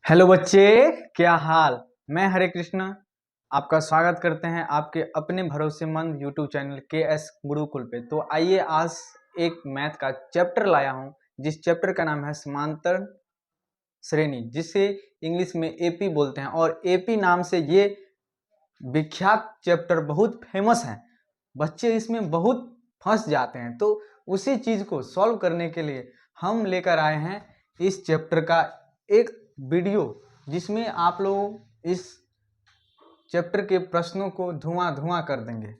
Hello बच्चे, क्या हाल। मैं हरे कृष्ण आपका स्वागत करते हैं आपके अपने भरोसेमंद यूट्यूब चैनल के एस गुरुकुल पे। तो आइए आज एक मैथ का चैप्टर लाया हूं, जिस चैप्टर का नाम है समांतर श्रेणी, जिसे इंग्लिश में एपी बोलते हैं। और एपी नाम से ये विख्यात चैप्टर बहुत फेमस है, बच्चे इसमें बहुत फंस जाते हैं। तो उसी चीज को सॉल्व करने के लिए हम लेकर आए हैं इस चैप्टर का एक वीडियो, जिसमें आप लोग इस चैप्टर के प्रश्नों को धुआं धुआं कर देंगे।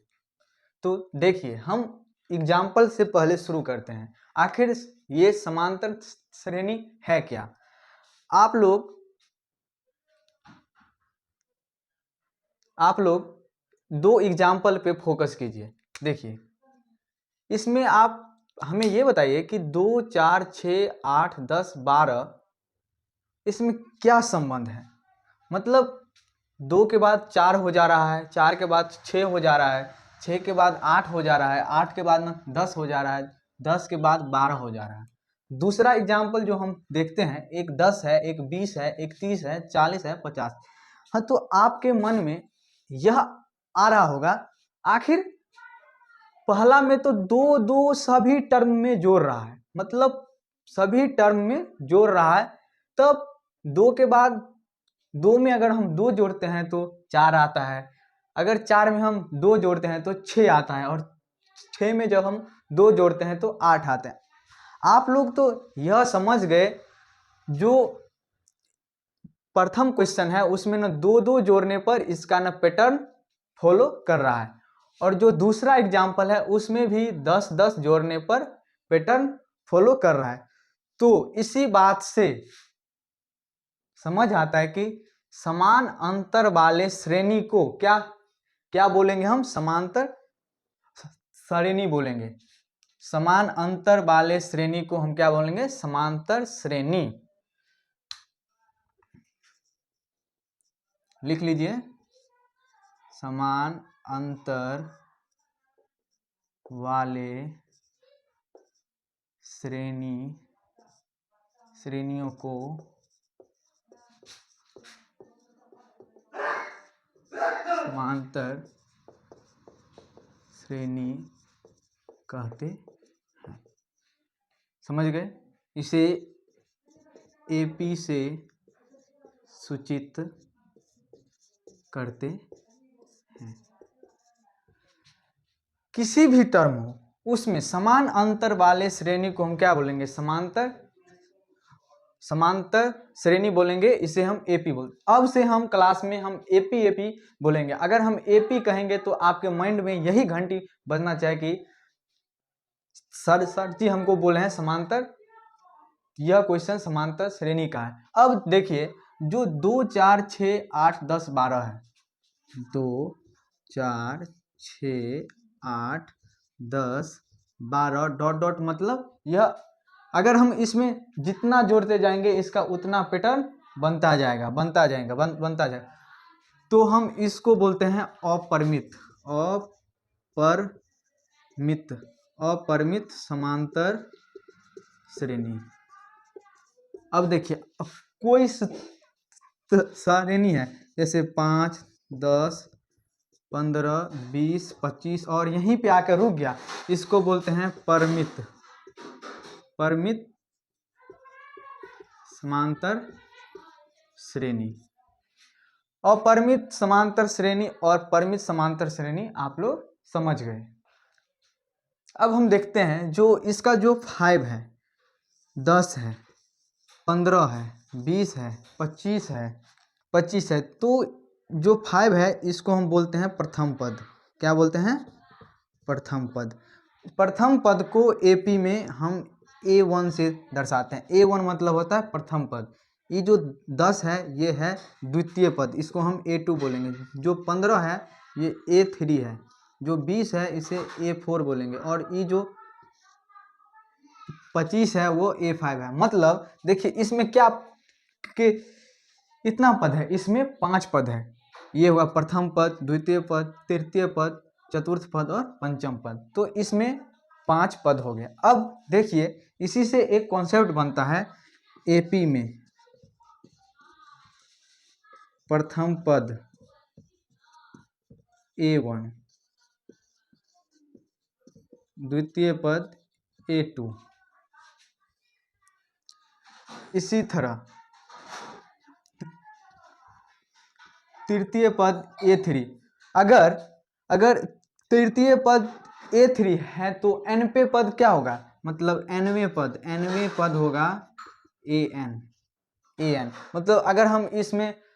तो देखिए, हम एग्जाम्पल से पहले शुरू करते हैं। आखिर ये समांतर श्रेणी है क्या। आप लोग दो एग्जाम्पल पे फोकस कीजिए। देखिए, इसमें आप हमें ये बताइए कि 2, 4, 6, 8, 10, 12 इसमें क्या संबंध है। मतलब 2 के बाद 4 हो जा रहा है, 4 के बाद 6 हो जा रहा है, 6 के बाद 8 हो जा रहा है, 8 के बाद 10 हो जा रहा है, 10 के बाद 12 हो जा रहा है। दूसरा एग्जाम्पल जो हम देखते हैं, एक 10 है, एक 20 है, एक 30 है, 40 है, 50। हाँ, तो आपके मन में यह आ रहा होगा, आखिर पहला में तो दो दो सभी टर्म में जोड़ रहा है, मतलब सभी टर्म में जोड़ रहा है। तब 2 के बाद 2 में अगर हम 2 जोड़ते हैं तो 4 आता है, अगर 4 में हम 2 जोड़ते हैं तो 6 आता है, और 6 में जब हम 2 जोड़ते हैं तो 8 आता है। आप लोग तो यह समझ गए, जो प्रथम क्वेश्चन है उसमें न 2 जोड़ने पर इसका न पैटर्न फॉलो कर रहा है, और जो दूसरा एग्जाम्पल है उसमें भी 10 जोड़ने पर पैटर्न फॉलो कर रहा है। तो इसी बात से समझ आता है कि समान अंतर वाले श्रेणी को क्या क्या बोलेंगे, हम समांतर श्रेणी बोलेंगे। समान अंतर वाले श्रेणी को हम क्या बोलेंगे, समांतर श्रेणी। लिख लीजिए, समान अंतर वाले श्रेणियों को समांतर श्रेणी कहते हैं। समझ गए। इसे एपी से सूचित करते हैं। किसी भी टर्म हो उसमें समान अंतर वाले श्रेणी को हम क्या बोलेंगे, समांतर श्रेणी बोलेंगे। इसे हम एपी बोलते। अब से हम क्लास में हम एपी बोलेंगे। अगर हम एपी कहेंगे तो आपके माइंड में यही घंटी बजना चाहिए कि सर जी हमको बोले हैं समांतर, यह क्वेश्चन समांतर श्रेणी का है। अब देखिए, जो 2, 4, 6, 8, 10, 12 है, 2, 4, 6, 8, 10, 12 डॉट डॉट, मतलब यह अगर हम इसमें जितना जोड़ते जाएंगे इसका उतना पैटर्न बनता जाएगा। तो हम इसको बोलते हैं अपरिमित समांतर श्रेणी। अब देखिए, कोई श्रेणी है जैसे 5, 10, 15, 20, 25 और यहीं पे आकर रुक गया, इसको बोलते हैं परिमित समांतर श्रेणी। अपरिमित समांतर श्रेणी और परिमित समांतर श्रेणी आप लोग समझ गए। अब हम देखते हैं, जो इसका जो 5 है, 10 है, 15 है, 20 है, 25 है, तो जो 5 है इसको हम बोलते हैं प्रथम पद। क्या बोलते हैं, प्रथम पद। प्रथम पद को एपी में हम A1 से दर्शाते हैं। A1 मतलब होता है प्रथम पद। ये जो 10 है ये है द्वितीय पद, इसको हम A2 बोलेंगे। जो 15 है ये A3 है, जो 20 है इसे A4 बोलेंगे, और ये जो 25 है वो A5 है। मतलब देखिए, इसमें क्या कि इतना पद है, इसमें 5 पद है। ये हुआ प्रथम पद, द्वितीय पद, तृतीय पद, चतुर्थ पद और पंचम पद। तो इसमें 5 पद हो गए। अब देखिए, इसी से एक कॉन्सेप्ट बनता है एपी में। प्रथम पद A1, द्वितीय पद A2, इसी तरह तृतीय पद A3। अगर तृतीय पद A3 है तो nवे पद क्या होगा, मतलब nवे पद होगा an। मतलब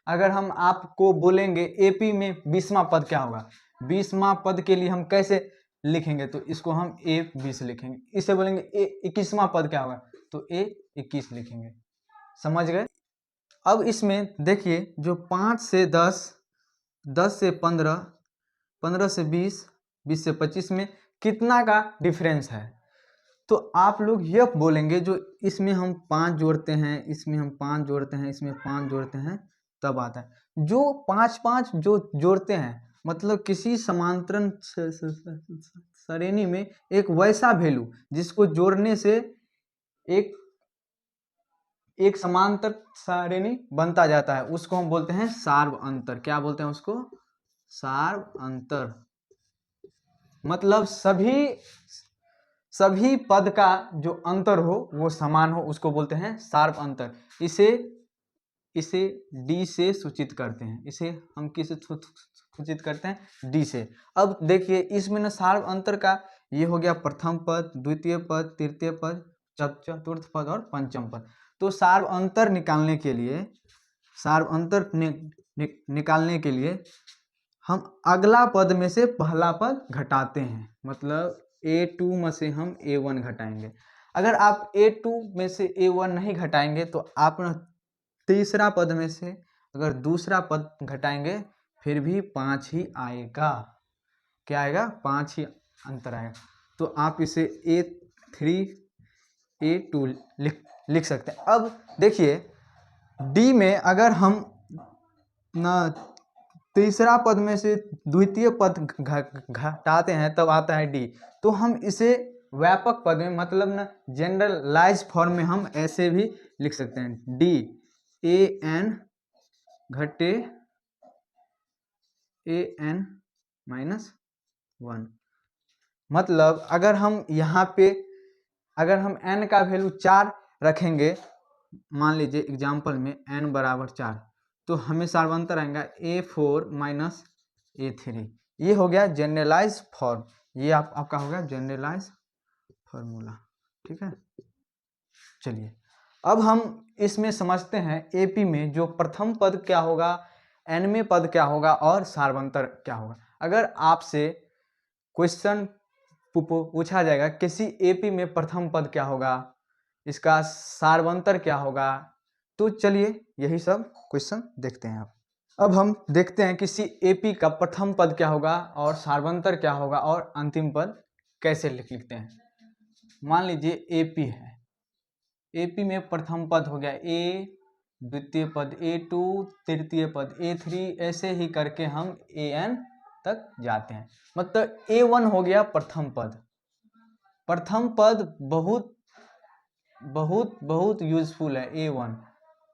अगर हम आपको बोलेंगे AP में 20वां पद क्या होगा, 20वां पद के लिए हम कैसे लिखेंगे, तो इसको हम A20 लिखेंगे। इसे बोलेंगे 21वां पद क्या होगा, तो A21 लिखेंगे। समझ गए। अब इसमें देखिए जो 5 से 10, 10 से 15, 15 से 20, 20 से 25 में कितना का डिफरेंस है, तो आप लोग यह बोलेंगे जो इसमें हम 5 जोड़ते हैं, इसमें हम 5 जोड़ते हैं, इसमें 5 जोड़ते हैं, तब आता है। जो 5 जो जोड़ते हैं, मतलब किसी समांतरण श्रेणी में एक वैसा वैल्यू जिसको जोड़ने से एक समांतर श्रेणी बनता जाता है, उसको हम बोलते हैं सार्व अंतर। क्या बोलते हैं उसको, सार्व अंतर। मतलब सभी पद का जो अंतर हो वो समान हो, उसको बोलते हैं सार्व अंतर। इसे D से सूचित करते हैं। इसे हम किससे सूचित करते हैं, D से। अब देखिए इसमें ना सार्व अंतर का ये हो गया प्रथम पद, द्वितीय पद, तृतीय पद, चतुर्थ पद और पंचम पद। तो सार्व अंतर निकालने के लिए हम अगला पद में से पहला पद घटाते हैं। मतलब A2 में से हम A1 घटाएंगे। अगर आप A2 में से A1 नहीं घटाएंगे तो आप तीसरा पद में से अगर दूसरा पद घटाएंगे फिर भी 5 ही आएगा। क्या आएगा, 5 ही अंतर आएगा। तो आप इसे A3 A2 लिख सकते हैं। अब देखिए D में अगर हम तीसरा पद में से द्वितीय पद घटाते हैं तब आता है D। तो हम इसे व्यापक पद में, मतलब ना जनरलाइज फॉर्म में हम ऐसे भी लिख सकते हैं, D an घटे an-1। मतलब अगर हम यहाँ पे n का वैल्यू 4 रखेंगे, मान लीजिए एग्जाम्पल में n बराबर 4, तो हमें सार्वंतर आएगा A4 माइनस A3। ये हो गया जनरलाइज फॉर्म। ये आपका हो गया जनरलाइज फॉर्मूला। ठीक है, चलिए अब हम इसमें समझते हैं AP में जो प्रथम पद क्या होगा, nवें पद क्या होगा और सार्वंतर क्या होगा। अगर आपसे क्वेश्चन पूछा जाएगा किसी AP में प्रथम पद क्या होगा, इसका सार्वंतर क्या होगा, तो चलिए यही सब क्वेश्चन देखते हैं। अब हम देखते हैं किसी AP का प्रथम पद क्या होगा और सार्वंतर क्या होगा और अंतिम पद कैसे लिखते हैं। मान लीजिए AP है, AP में प्रथम पद हो गया A, द्वितीय पद A2, तृतीय पद A3, ऐसे ही करके हम AN तक जाते हैं। मतलब A1 हो गया प्रथम पद। प्रथम पद बहुत बहुत बहुत यूजफुल है A1।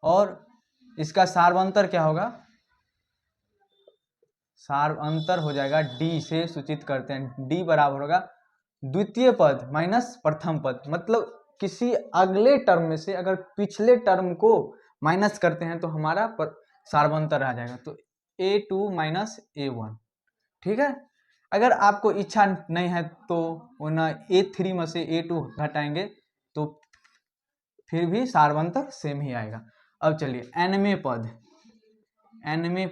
और इसका सार्वंतर क्या होगा, सार्वंतर हो जाएगा D से सूचित करते हैं। D बराबर होगा द्वितीय पद माइनस प्रथम पद। मतलब किसी अगले टर्म में से अगर पिछले टर्म को माइनस करते हैं तो हमारा सार्वंतर आ जाएगा। तो A2 माइनस A1। ठीक है, अगर आपको इच्छा नहीं है तो A3 में से A2 घटाएंगे तो फिर भी सार्वंतर सेम ही आएगा। अब चलिए nवें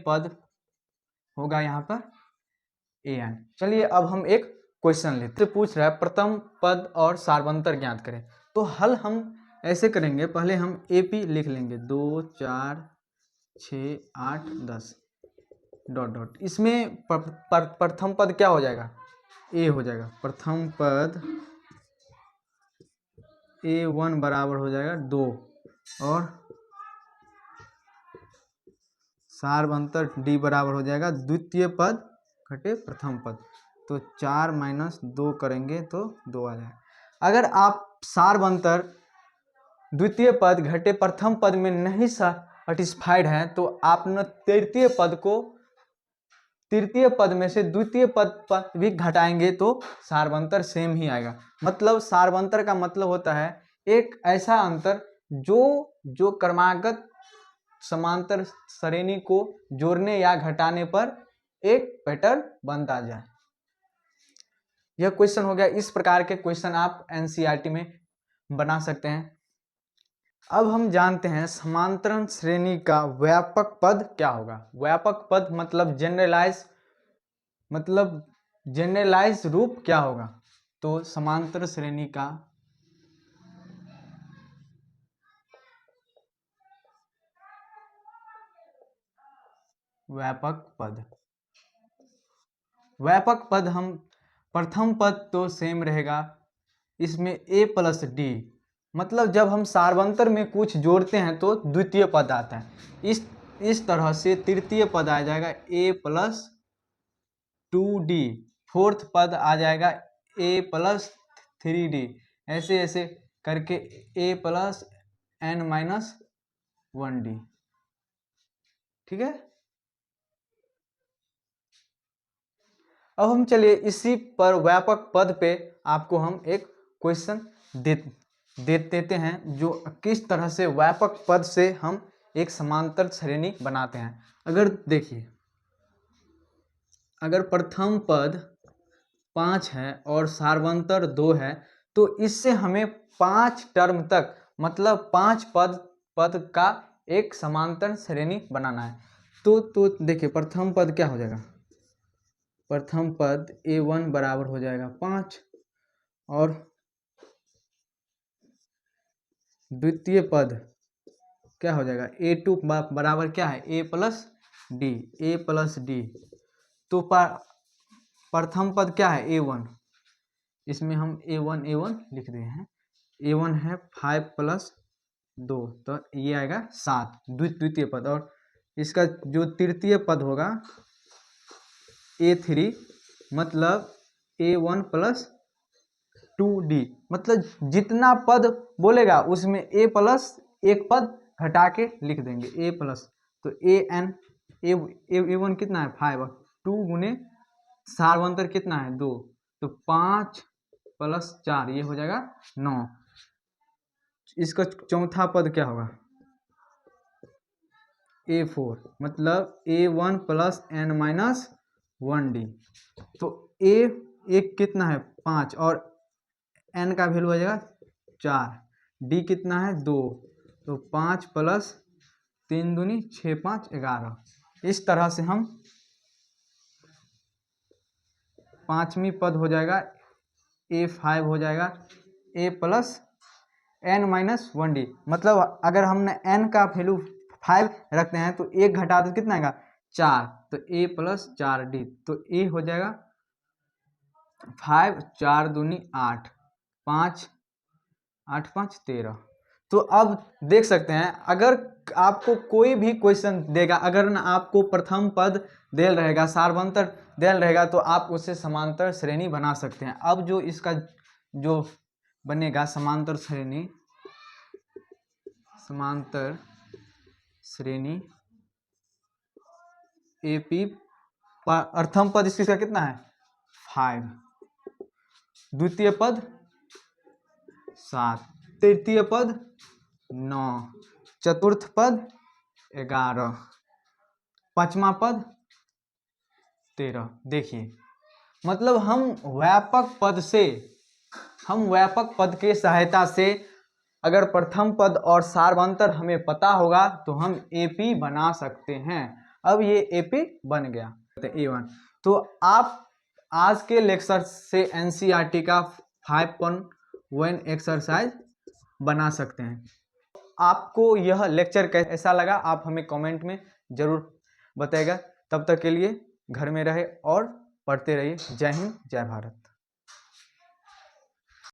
पद होगा यहाँ पर an। चलिए अब हम एक क्वेश्चन लेते हैं, पूछ रहा है प्रथम पद और सार्वंतर ज्ञात करें। तो हल हम ऐसे करेंगे, पहले हम AP लिख लेंगे 2 4 6 8 10 डॉट डॉट। इसमें प्रथम पद क्या हो जाएगा, A हो जाएगा। प्रथम पद A1 बराबर हो जाएगा 2 और सार्वंतर D बराबर हो जाएगा द्वितीय पद घटे प्रथम पद। तो 4 माइनस 2 करेंगे तो 2 आ जाएगा। अगर आप सार्वंतर द्वितीय पद घटे प्रथम पद में नहीं सैटिस्फाइड हैं तो आप न तृतीय पद में से द्वितीय पद पर भी घटाएंगे तो सार्वंतर सेम ही आएगा। मतलब सार्वंतर का मतलब होता है एक ऐसा अंतर जो क्रमागत समांतर श्रेणी को जोड़ने या घटाने पर एक पैटर्न बनता जाए। यह क्वेश्चन हो गया। इस प्रकार के क्वेश्चन आप एनसीईआरटी में बना सकते हैं। अब हम जानते हैं समांतरण श्रेणी का व्यापक पद क्या होगा। व्यापक पद मतलब जनरलाइज रूप क्या होगा। तो समांतर श्रेणी का व्यापक पद हम प्रथम पद तो सेम रहेगा, इसमें a प्लस डी, मतलब जब हम सार्वंतर में कुछ जोड़ते हैं तो द्वितीय पद आता है। इस तरह से तृतीय पद आ जाएगा a प्लस 2d, फोर्थ पद आ जाएगा a प्लस 3d, ऐसे ऐसे करके a plus n minus 1d। ठीक है। अब हम चलिए इसी पर व्यापक पद पे आपको हम एक क्वेश्चन देते हैं जो किस तरह से व्यापक पद से हम एक समांतर श्रेणी बनाते हैं। अगर देखिए, अगर प्रथम पद 5 है और सार्वंतर 2 है तो इससे हमें 5 टर्म तक मतलब 5 पद का एक समांतर श्रेणी बनाना है। तो देखिए प्रथम पद क्या हो जाएगा। प्रथम पद a1 बराबर हो जाएगा 5 और द्वितीय पद क्या हो जाएगा a2 बराबर क्या है a प्लस डी। तो प्रथम पद क्या है a1, इसमें हम a1 लिख रहे हैं। a1 है 5 प्लस 2 तो ये आएगा 7 द्वितीय पद। और इसका जो तृतीय पद होगा a3 मतलब a1 प्लस 2d, मतलब जितना पद बोलेगा उसमें a प्लस एक पद घटा के लिख देंगे a प्लस। तो a1 कितना है 5, 2 गुने सार्वंतर कितना है 2, तो 5 प्लस 4 ये हो जाएगा 9। इसका चौथा पद क्या होगा a4 मतलब a1 plus n minus 1d। तो a कितना है 5 और n का वैल्यू हो जाएगा 4, d कितना है 2, तो 5 प्लस 3 दूनी 6 5 11। इस तरह से हम पांचवी पद हो जाएगा a5 हो जाएगा a plus n minus 1d। मतलब अगर हमने n का वैल्यू 5 रखते हैं तो एक घटा तो कितना आएगा 4, तो a प्लस 4d। तो a हो जाएगा 5 4 दूनी 8, 5 8 5 13। तो अब देख सकते हैं अगर आपको कोई भी क्वेश्चन देगा, अगर ना आपको प्रथम पद देल रहेगा सार्वंतर देल रहेगा तो आप उससे समांतर श्रेणी बना सकते हैं। अब जो इसका जो बनेगा समांतर श्रेणी AP, प्रथम पद इसका कितना है 5, द्वितीय पद 7, तृतीय पद 9, चतुर्थ पद 11, पांचवा पद 13। देखिए मतलब हम व्यापक पद के सहायता से अगर प्रथम पद और सार्वंतर हमें पता होगा तो हम AP बना सकते हैं। अब ये AP बन गया A1। तो आप आज के लेक्चर से एनसीईआरटी का 5.1 एक्सरसाइज बना सकते हैं। आपको यह लेक्चर कैसा लगा आप हमें कमेंट में जरूर बताइएगा। तब तक के लिए घर में रहे और पढ़ते रहिए। जय हिंद जय भारत।